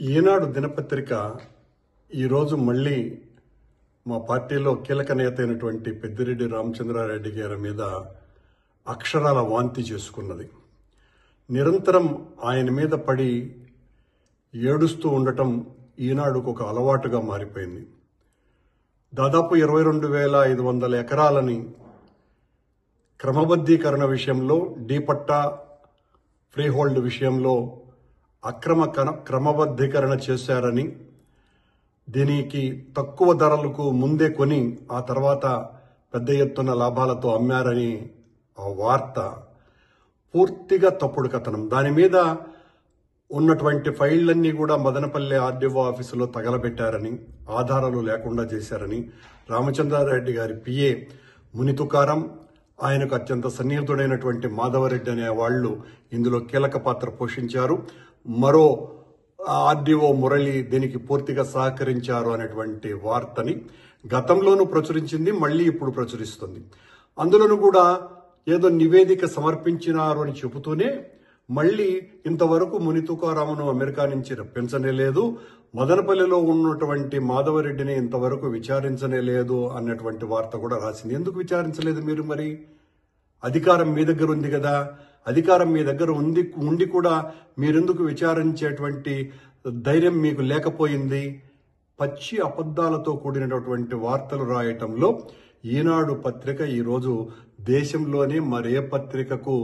ఈనాడు దినపత్రిక ఈరోజు మళ్ళీ మా పార్టీలో కీలక నేత అయినటువంటి పెద్దిరెడ్డి రామచంద్రారెడ్డి గారి మీద అక్షరాల వాంతి చేసుకున్నది. నిరంతరం ఆయన మీద పడి ఏడుస్తూ ఉండటం ఈనాడుకు ఒక అలవాటుగా మారిపోయింది. దాదాపు 22,500 ఎకరాలని క్రమబద్ధీకరణ విషయంలో, డీపట్టా ఫ్రీహోల్డ్ విషయంలో క్రమబద్ధీకరణ చేశారని, దీనికి తక్కువ ధరలకు ముందే కొని ఆ తర్వాత పెద్ద ఎత్తున లాభాలతో అమ్మారని ఆ వార్త పూర్తిగా తప్పుడు కథనం. దాని మీద ఉన్నటువంటి ఫైళ్లన్నీ కూడా మదనపల్లి ఆర్డీఓ ఆఫీసులో తగలబెట్టారని, ఆధారాలు లేకుండా చేశారని రామచంద్రారెడ్డి గారి పిఏ మునితుకారం, ఆయనకు అత్యంత సన్నిహితుడైనటువంటి మాధవరెడ్డి అనే వాళ్ళు ఇందులో కీలక పాత్ర పోషించారు. మరో ఆర్డీఓ మురళి దీనికి పూర్తిగా సహకరించారు అనేటువంటి వార్తని గతంలోనూ ప్రచురించింది, మళ్ళీ ఇప్పుడు ప్రచురిస్తుంది. అందులోనూ కూడా ఏదో నివేదిక సమర్పించినారు అని చెబుతూనే మళ్ళీ ఇంతవరకు మునితుకారామును అమెరికా నుంచి రప్పించనే లేదు, మదనపల్లిలో ఉన్నటువంటి మాధవరెడ్డిని ఇంతవరకు విచారించనే లేదు అన్నటువంటి వార్త కూడా రాసింది. ఎందుకు విచారించలేదు మీరు? మరి అధికారం మీ దగ్గర ఉంది కదా, అధికారం మీ దగ్గర ఉండి కూడా మీరెందుకు విచారించేటువంటి ధైర్యం మీకు లేకపోయింది? పచ్చి అబద్ధాలతో కూడినటువంటి వార్తలు రాయటంలో ఈనాడు పత్రిక ఈరోజు దేశంలోనే మరే పత్రికకు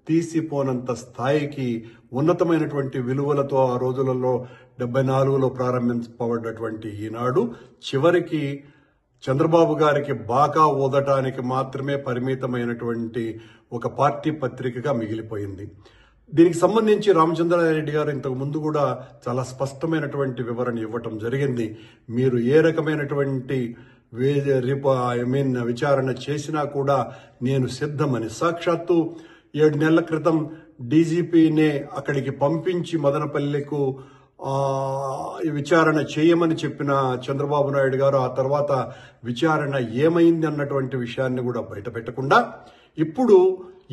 తీసిపోనంత స్థాయికి ఉన్నతమైనటువంటి విలువలతో ఆ రోజులలో 74లో ప్రారంభించబడ్డటువంటి ఈనాడు చివరికి చంద్రబాబు గారికి బాగా ఊదటానికి మాత్రమే పరిమితమైనటువంటి ఒక పార్టీ పత్రికగా మిగిలిపోయింది. దీనికి సంబంధించి రామచంద్రారెడ్డి గారు ఇంతకు ముందు కూడా చాలా స్పష్టమైనటువంటి వివరణ ఇవ్వటం జరిగింది. మీరు ఏ రకమైనటువంటి విచారణ చేసినా కూడా నేను సిద్ధమని. సాక్షాత్తు 7 నెలల క్రితం డీజీపీనే అక్కడికి పంపించి మదనపల్లికు విచారణ చేయమని చెప్పిన చంద్రబాబు నాయుడు గారు ఆ తర్వాత విచారణ ఏమైంది అన్నటువంటి విషయాన్ని కూడా బయట పెట్టకుండా ఇప్పుడు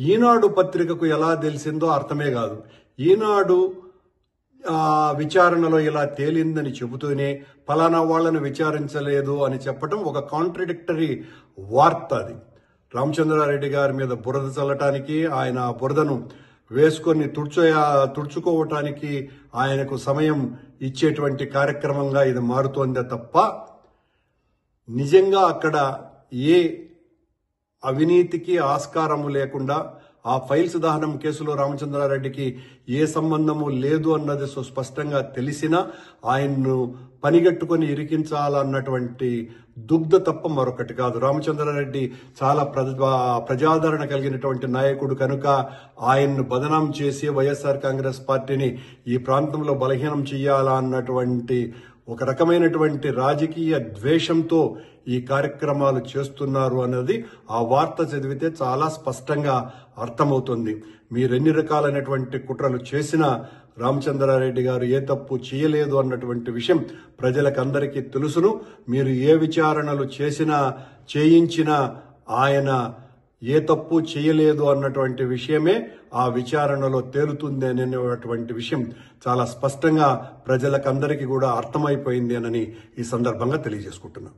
ఈనాడు పత్రికకు ఎలా తెలిసిందో అర్థమే కాదు. ఈనాడు విచారణలో ఇలా తేలిందని చెబుతూనే ఫలానా వాళ్ళని విచారించలేదు అని చెప్పడం ఒక కాంట్రడిక్టరీ వార్త. అది రామచంద్రారెడ్డి గారి మీద బురద చల్లటానికి, ఆయన బురదను వేసుకొని తుడుచుకోవటానికి ఆయనకు సమయం ఇచ్చేటువంటి కార్యక్రమంగా ఇది మారుతోందే తప్ప నిజంగా అక్కడ ఏ అవినీతికి ఆస్కారము లేకుండా ఆ ఫైల్స్ దహనం కేసులో రామచంద్రారెడ్డికి ఏ సంబంధము లేదు అన్నది స్పష్టంగా తెలిసినా ఆయన్ను పనిగట్టుకుని ఇరికించాలన్నటువంటి దుగ్ధ తప్ప మరొకటి కాదు. రామచంద్రారెడ్డి చాలా ప్రజాదరణ కలిగినటువంటి నాయకుడు కనుక ఆయన్ను బదనాం చేసి వైఎస్ఆర్ కాంగ్రెస్ పార్టీని ఈ ప్రాంతంలో బలహీనం చేయాలా అన్నటువంటి ఒక రకమైనటువంటి రాజకీయ ద్వేషంతో ఈ కార్యక్రమాలు చేస్తున్నారు అన్నది ఆ వార్త చదివితే చాలా స్పష్టంగా అర్థమవుతుంది. మీరెన్ని రకాలైనటువంటి కుట్రలు చేసినా రామచంద్రారెడ్డి గారు ఏ తప్పు చేయలేదు అన్నటువంటి విషయం ప్రజలకందరికీ తెలుసును. మీరు ఏ విచారణలు చేయించినా ఆయన ఏ తప్పు చేయలేదు అన్నటువంటి విషయమే ఆ విచారణలో తేలుతుంది అనేటువంటి విషయం చాలా స్పష్టంగా ప్రజలకందరికీ కూడా అర్థమైపోయింది అని ఈ సందర్భంగా తెలియజేసుకుంటున్నాను.